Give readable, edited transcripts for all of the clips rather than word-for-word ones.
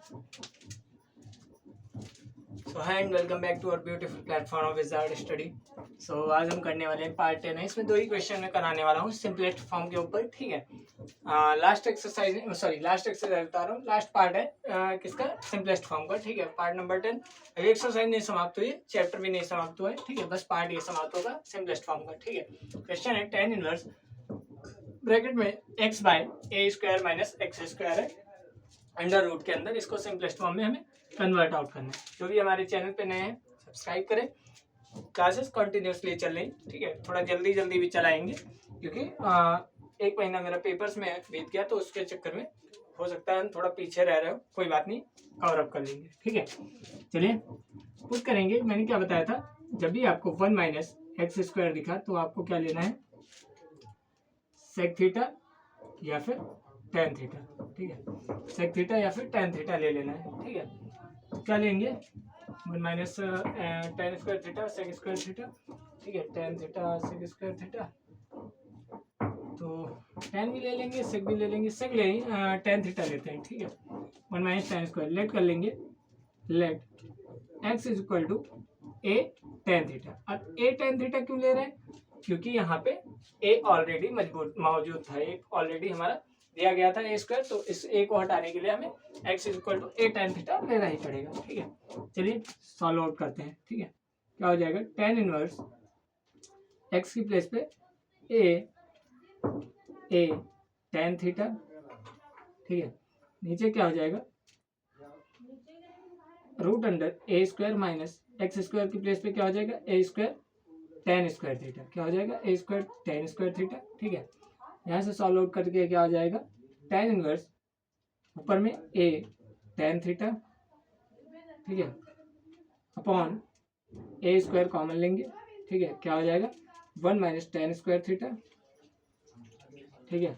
So hi and welcome back to our beautiful platform of wizard study. So आज हम करने वाले हैं पार्ट 10 है। इसमें 2 ही क्वेश्चन मैं कराने वाला हूँ सिंपलेस्ट फॉर्म के ऊपर, ठीक है। लास्ट एक्सरसाइज बता रहा हूँ, लास्ट पार्ट है किसका, सिंपलेस्ट फॉर्म का, ठीक है। Part number 10। अभी एक्सरसाइज नहीं समाप्त हुई, चैप्टर भी नहीं समाप्त हुआ है, ठीक है। बस पार्ट ये समाप्त होगा सिंपलेस्ट फॉर्म का, ठीक है। क्वेश्चन है tan इनवर्स ब्रैकेट में x बाय ए स्क्वायर माइनस एक्स स्क्वायर है अंडर रूट के अंदर। इसको सिंपलेस्ट फॉर्म में हमें कन्वर्ट आउट करना है। जो भी हमारे चैनल पे नए हैं सब्सक्राइब करें, क्लासेस कंटिन्यूसली चल रही, ठीक है। थोड़ा जल्दी जल्दी भी चलाएंगे क्योंकि 1 महीना मेरा पेपर्स में बीत गया, तो उसके चक्कर में हो सकता है हम थोड़ा पीछे रह रहे हो, कोई बात नहीं, कवर अप कर लेंगे, ठीक है। चलिए पुट करेंगे। मैंने क्या बताया था, जब भी आपको 1 माइनस एक्स स्क्वायर दिखा तो आपको क्या लेना है, सेक थीटा या फिर tan थीटा, ठीक है। सेक थीटा या फिर tan थीटा ले लेना है, ठीक है। तो क्या लेंगे, 1 minus tan square theta sec square theta, ठीक है। tan theta sec square theta, तो tan भी ले लेंगे, सेक भी ले लेंगे, सेक ले tan थीटा लेते हैं, ठीक है। 1 माइनस tan स्क्वायर लेट कर लेंगे, let x is equal to a tan theta. अब a tan थीटा क्यों ले रहे हैं, क्योंकि यहाँ पे a ऑलरेडी मौजूद था, एक ऑलरेडी हमारा दिया गया था ए स्क्वायर, तो इस ए को हटाने के लिए हमें x is equal to a tan theta लेना ही पड़ेगा, ठीक है। चलिए सॉल्व आउट करते हैं, ठीक है। क्या हो जाएगा, tan इनवर्स x की प्लेस पे ए tan थीटा, ठीक है। नीचे क्या हो जाएगा, रूट अंडर ए स्क्वायर माइनस एक्स स्क्वायर की प्लेस पे क्या हो जाएगा, ए स्क्वायर tan स्क्वायर थीटा, क्या हो जाएगा, ए स्क्वायर tan स्क्वायर थीटा, ठीक है। यहाँ से सॉल्व आउट करके क्या हो जाएगा, tan इनवर्स ऊपर में a tan थीटा, ठीक है, अपॉन ए स्क्वायर कॉमन लेंगे, ठीक है। क्या हो जाएगा, 1 माइनस tan स्क्वायर थीटा, ठीक है।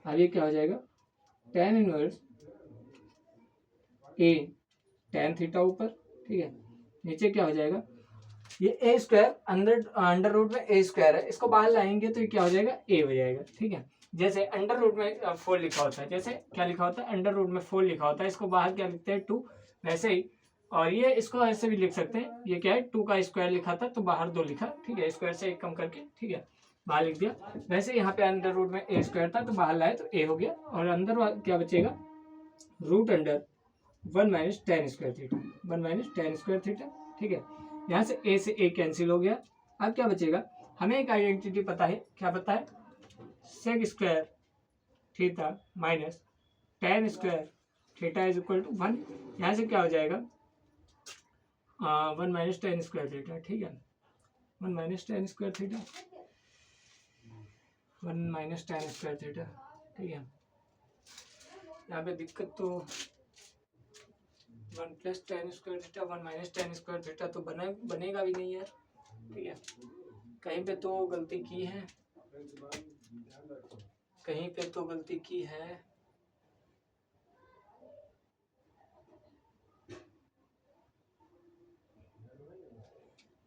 अब ये क्या हो जाएगा, tan inverse a tan theta ऊपर, ठीक है। नीचे क्या हो जाएगा, ये ए स्क्वायर अंडर रूट में ए स्क्वायर है, इसको बाहर लाएंगे तो ये क्या हो जाएगा, ए हो जाएगा, ठीक है। जैसे अंडर रूट में 4 लिखा होता है, जैसे क्या लिखा होता है, अंडर रूट में 4 लिखा होता है, इसको बाहर क्या लिखते हैं 2, वैसे ही। और ये इसको ऐसे भी लिख सकते हैं, ये क्या है 2 का स्क्वायर लिखा था तो बाहर 2 लिखा, ठीक है, स्क्वायर से 1 कम करके, ठीक है, बाहर लिख दिया। वैसे यहाँ पे अंडर रूट में ए स्क्वायर था तो बाहर लाए तो ए हो गया, और अंदर क्या बचेगा, root under 1 minus tan square theta, 1 minus tan square theta, ठीक है। यहाँ से ए कैंसिल हो गया। अब क्या बचेगा, हमें एक आइडेंटिटी पता है, क्या पता है, sec square theta minus tan square theta is equal to 1। यहाँ से क्या हो जाएगा, 1 माइनस tan स्क्वायर थीटा, ठीक है। 1 minus tan square theta, 1 minus tan square theta, ठीक है। यहाँ पे दिक्कत तो 1 plus tan square theta 1 minus tan square theta तो बनेगा भी नहीं यार, ठीक है। कहीं पे तो गलती की है, कहीं पे तो गलती की है।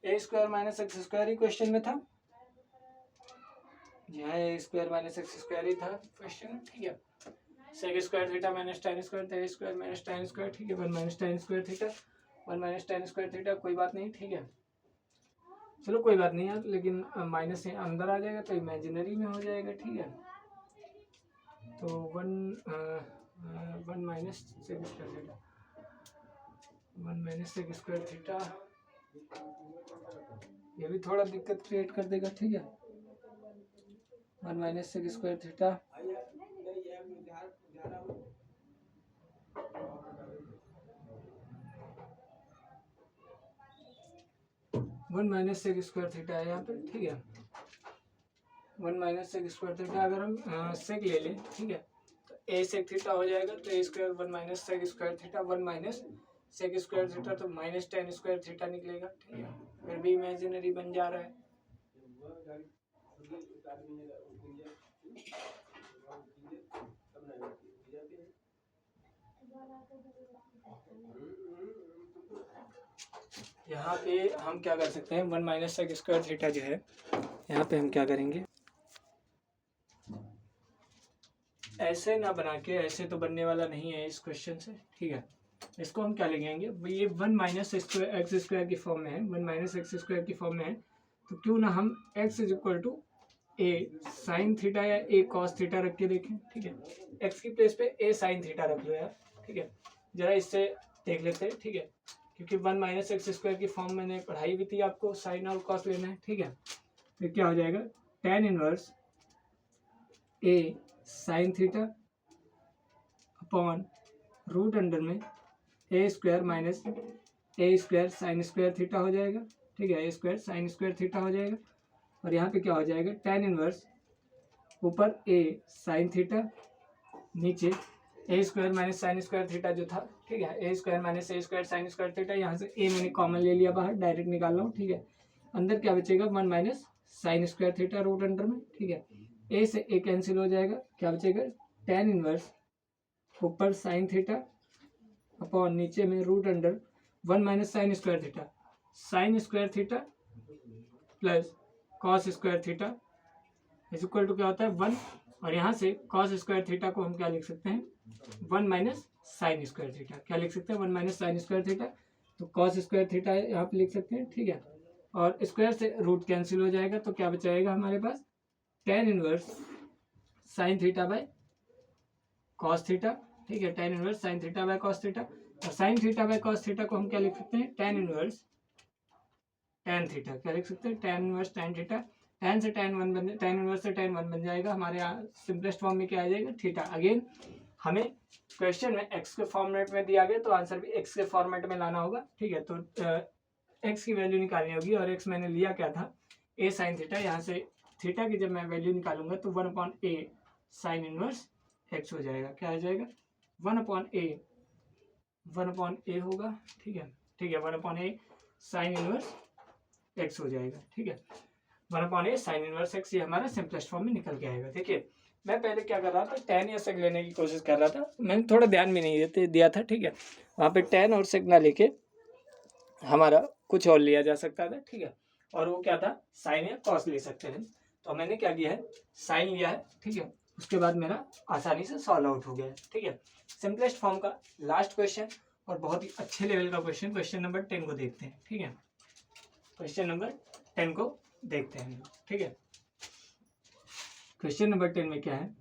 A square minus x square ही क्वेश्चन में था, जी हाँ, a square minus x square ही था क्वेश्चन, ठीक है। Sec square theta minus tan square theta square minus tan square, ठीक है। 1 minus tan square theta 1 minus tan square theta, कोई बात नहीं, ठीक है। चलो कोई बात नहीं यार, लेकिन माइनस से अंदर आ जाएगा तो इमेजिनरी में हो जाएगा, ठीक है। तो 1 minus sec square theta 1 minus sec square theta, ये भी थोड़ा दिक्कत क्रिएट कर देगा, ठीक है। 1 minus sec square theta, one minus sec square theta है यहाँ पे, ठीक है। 1 माइनस सेक स्क्वायर थीटा अगर हम सेक ले लें, ठीक है, तो ए सेक थीटा हो जाएगा, तो a square 1 minus sec square theta 1 minus sec square theta, तो माइनस tan स्क्वायर थीटा निकलेगा, ठीक है। फिर भी इमेजिनरी बन जा रहा है। यहाँ पे हम क्या कर सकते हैं, 1 माइनस सेक स्क्वायर थीटा जो है, यहाँ पे हम क्या करेंगे, ऐसे ना बना के, ऐसे तो बनने वाला नहीं है इस क्वेश्चन से, ठीक है। इसको हम क्या लिखेंगे, ये 1 माइनस एक्स स्क्वायर की फॉर्म में है, 1 माइनस एक्स स्क्वायर की फॉर्म में है, तो क्यों ना हम x is equal to a sine theta या ए कॉस थीटा रख के देखें, ठीक है। x की प्लेस पे ए साइन थीटा रख लो यार, ठीक है। जरा इससे देख लेते हैं, ठीक है, क्योंकि 1 माइनस एक्स स्क्वायर की फॉर्म मैंने पढ़ाई भी थी, आपको साइन और कॉस लेना है, ठीक है। तो क्या हो जाएगा, tan inverse a sine theta upon root under में a square minus a square sine square theta हो जाएगा, ठीक है। A square sine square theta हो जाएगा, और यहाँ पे क्या हो जाएगा, tan इनवर्स ऊपर ए साइन थीटा, नीचे a square minus sine square theta जो था, ठीक है। A square minus a square sine square theta, यहाँ से ए मैंने कॉमन ले लिया बाहर, डायरेक्ट निकाल रहा हूँ, ठीक है। अंदर क्या बचेगा, 1 minus sine square theta root under में, ठीक है। ए से ए कैंसिल हो जाएगा, क्या बचेगा, tan इनवर्स ऊपर साइन थीटा अपॉन नीचे में root under 1 minus sine square theta, sine square theta plus cos square theta is equal to क्या होता है 1, और यहाँ से कॉस स्क्वायर थीटा को हम क्या लिख सकते हैं, 1 माइनस साइन स्क्वायर थीटा, क्या लिख सकते हैं, 1 माइनस साइन स्क्वायर थीटा, तो कॉस स्क्वायर थीटा यहाँ पे लिख सकते हैं, ठीक है। और स्क्वायर से रूट कैंसिल हो जाएगा, तो क्या बचाएगा हमारे पास, tan inverse sine theta by cos theta, ठीक है। tan inverse sine theta by cos theta, और sine theta by cos theta को हम क्या लिख सकते हैं, tan इनवर्स tan थीटा, क्या लिख सकते हैं, tan inverse tan theta, tan से tan 1 बन, tan इनवर्स से tan 1 बन जाएगा, हमारे यहाँ सिंपलेस्ट फॉर्म में क्या आ जाएगा, थीटा। अगेन हमें क्वेश्चन में x के फॉर्मेट में दिया गया, तो आंसर भी x के फॉर्मेट में लाना होगा, ठीक है। तो x की वैल्यू निकालनी होगी, और x मैंने लिया क्या था, a साइन थीटा, यहाँ से थीटा की जब मैं वैल्यू निकालूंगा तो 1/a साइन इनवर्स x हो जाएगा, क्या हो जाएगा, 1/a होगा, ठीक है, ठीक है, 1/a साइन इनवर्स x हो जाएगा, ठीक है। 1/a साइन इनवर्स x, ये हमारा सिंपलेस्ट फॉर्म में निकल के आएगा। देखिए मैं पहले क्या कर रहा था, tan या sec लेने की कोशिश कर रहा था, मैंने थोड़ा ध्यान भी नहीं दिया था, ठीक है। वहाँ पे tan और sec ना लेके हमारा कुछ और लिया जा सकता था, ठीक है, और वो क्या था, साइन या कॉस ले सकते थे। तो मैंने क्या किया है, साइन लिया है, ठीक है। उसके बाद मेरा आसानी से सॉल्व आउट हो गया है, ठीक है। सिंपलेस्ट फॉर्म का लास्ट क्वेश्चन और बहुत ही अच्छे लेवल का क्वेश्चन, क्वेश्चन नंबर 10 को देखते हैं, ठीक है। क्वेश्चन नंबर 10 को देखते हैं, ठीक है। क्वेश्चन नंबर 10 में क्या है,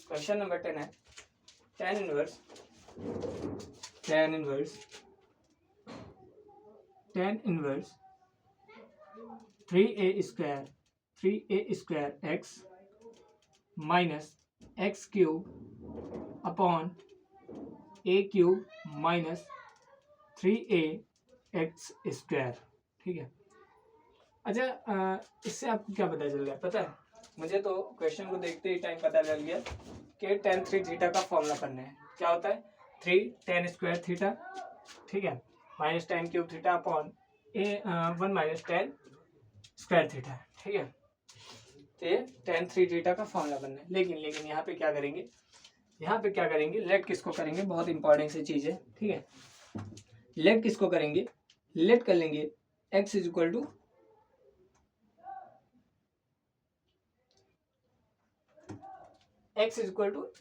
क्वेश्चन नंबर 10 है tan inverse 3a square x minus x cube upon a cube minus 3ax square, ठीक है। अच्छा इससे आपको क्या पता चल गया, पता है मुझे तो क्वेश्चन को देखते ही टाइम पता चल गया कि tan 3 थीटा का फॉर्मूला करना है। क्या होता है, 3 tan स्क्वायर थीटा, ठीक है, minus tan cube theta upon 1 minus tan square theta, ठीक है। तो ये tan 3 थीटा का फॉर्मूला बनना है। लेकिन यहाँ पे क्या करेंगे, लेट किसको करेंगे, बहुत इंपॉर्टेंट सी चीज है, ठीक है। लेट किसको करेंगे, लेट कर लेंगे x is equal to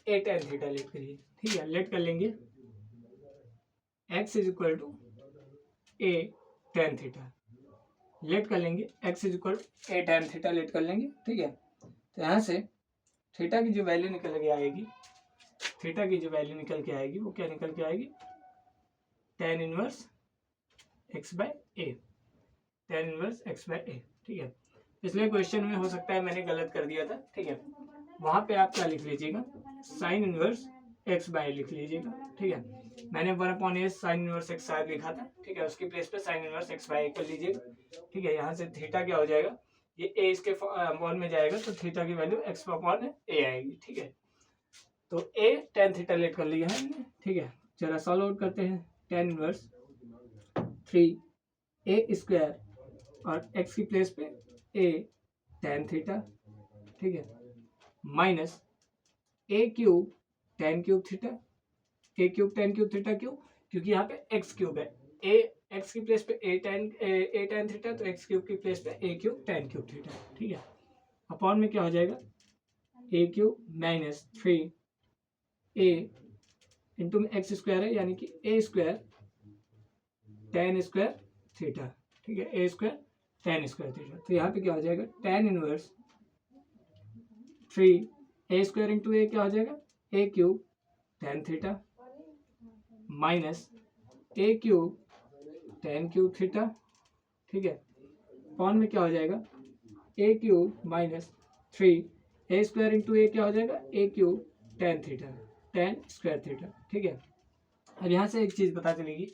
a tan theta, let करिए, ठीक है। लेट कर लेंगे x is equal to a tan theta, let कर लेंगे x is equal a tan theta, let कर लेंगे, ठीक है। तो यहाँ से थीटा की जो वैल्यू निकल के आएगी, वो क्या निकल के आएगी, tan inverse x by a, ठीक है। इसलिए क्वेश्चन में हो सकता है मैंने गलत कर दिया था, ठीक है। वहां पे आप क्या लिख लीजिएगा, साइन इनवर्स x बाय लिख लीजिएगा, ठीक है। मैंने 1/a साइन इनवर्स x शायद लिखा था, ठीक है, उसकी प्लेस पे साइन इनवर्स x बाय कर लीजिएगा, ठीक है। यहाँ से थीटा क्या हो जाएगा, ये a इसके बॉल में जाएगा तो थीटा की वैल्यू x अपॉन a आएगी, ठीक है। तो a tan थीटा लेट कर लिया है, ठीक है। जरा सॉल्व आउट करते हैं, tan इनवर्स 3a स्क्वायर और x की प्लेस पे a tan थीटा, ठीक है, minus a cube tan cube theta, tan cube theta क्यों, क्योंकि यहाँ पे x क्यूब है, x की प्लेस पे a tan थीटा, तो x क्यूब की प्लेस पे a cube tan cube theta, ठीक है। अपॉन में क्या हो जाएगा, a cube minus 3 A into x square है, यानी कि ए स्क्वायर टेन स्क्वायर थीटा, ठीक है, a square tan square theta. तो यहाँ पे क्या हो जाएगा, tan inverse 3 a square into a क्या हो जाएगा, a cube tan theta minus a cube tan cube theta, ठीक है, पॉन में क्या हो जाएगा, a cube minus 3 a square into a क्या हो जाएगा, a cube tan theta tan square theta, ठीक है। अब यहाँ से एक चीज़ पता चलेगी,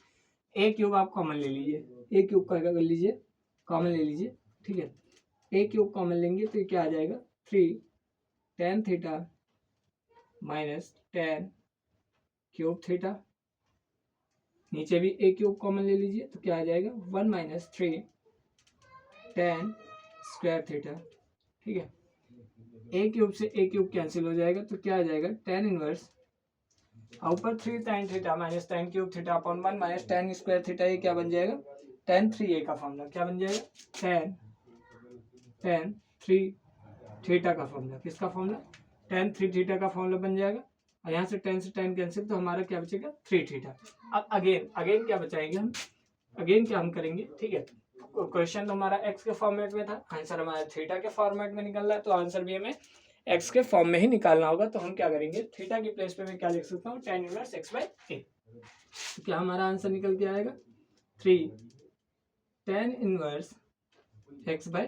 ए क्यूब आप कॉमन ले लीजिए, ए क्यूब का कर लीजिए, कॉमन ले लीजिए, ठीक है, ए क्यूब कॉमन लेंगे तो क्या आ जाएगा, 3 ten theta minus ten cube theta, नीचे भी ए क्यूब कॉमन ले लीजिए तो क्या आ जाएगा, 1 माइनस 3 टेन स्क्वायर थीटा, ठीक है, ए क्यूब से ए क्यूब कैंसिल हो जाएगा तो क्या आ जाएगा, टेन इनवर्स ऊपर 3 ten theta minus ten cube theta upon 1 minus ten square theta, ये क्या बन जाएगा, टेन 3a का फॉर्मूला क्या बन जाएगा, टेन 3 थीटा का फॉर्मूला, किसका फॉर्मूला, टेन 3 थीटा का फॉर्मूला बन जाएगा। और यहाँ से 10 से 10 कैंसिल, तो हमारा क्या बचेगा, 3 थीटा। अब अगेन क्या बचाएंगे हम, अगेन क्या हम करेंगे, ठीक है, क्वेश्चन तो हमारा एक्स के फॉर्मेट में था, आंसर हमारा थीटा के फॉर्मेट में निकल रहा है, तो आंसर भी हमें एक्स के फॉर्म में ही निकालना होगा। तो हम क्या करेंगे, थीटा की प्लेस पे मैं क्या लिख सकता हूँ, tan inverse x by a. तो क्या हमारा आंसर निकल के आएगा, 3 tan inverse x by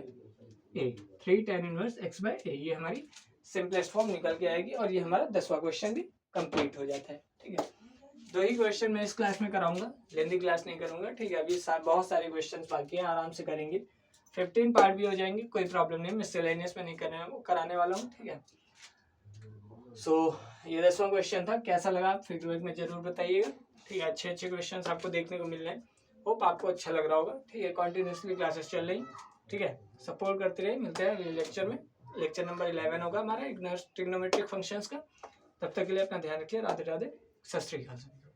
a, 3 tan inverse x by a, ये हमारी सिंपलेस्ट फॉर्म निकल के आएगी। और ये हमारा 10वां क्वेश्चन भी कंप्लीट हो जाता है, ठीक है। 2 ही क्वेश्चन मैं इस क्लास में कराऊंगा, लेंदी क्लास नहीं करूंगा, ठीक है। अभी बहुत सारे क्वेश्चन बाकी हैं, आराम से करेंगे, 15 पार्ट भी हो जाएंगे, कोई प्रॉब्लम नहीं, मिसलेनियस में नहीं कराने वाला हूँ, ठीक है। सो ये 10वां क्वेश्चन था, कैसा लगा फीडबैक में जरूर बताइएगा, ठीक है। अच्छे क्वेश्चन आपको देखने को मिल रहे हैं, होप आपको अच्छा लग रहा होगा, ठीक है। कंटिन्यूसली क्लासेस चल रही, ठीक है, सपोर्ट करते रहिए। मिलते हैं अगले लेक्चर में, लेक्चर नंबर 11 होगा हमारा ट्रिग्नोमेट्रिक फंक्शंस का। तब तक के लिए अपना ध्यान रखिए, राधे राधे, सत श्री अकाल।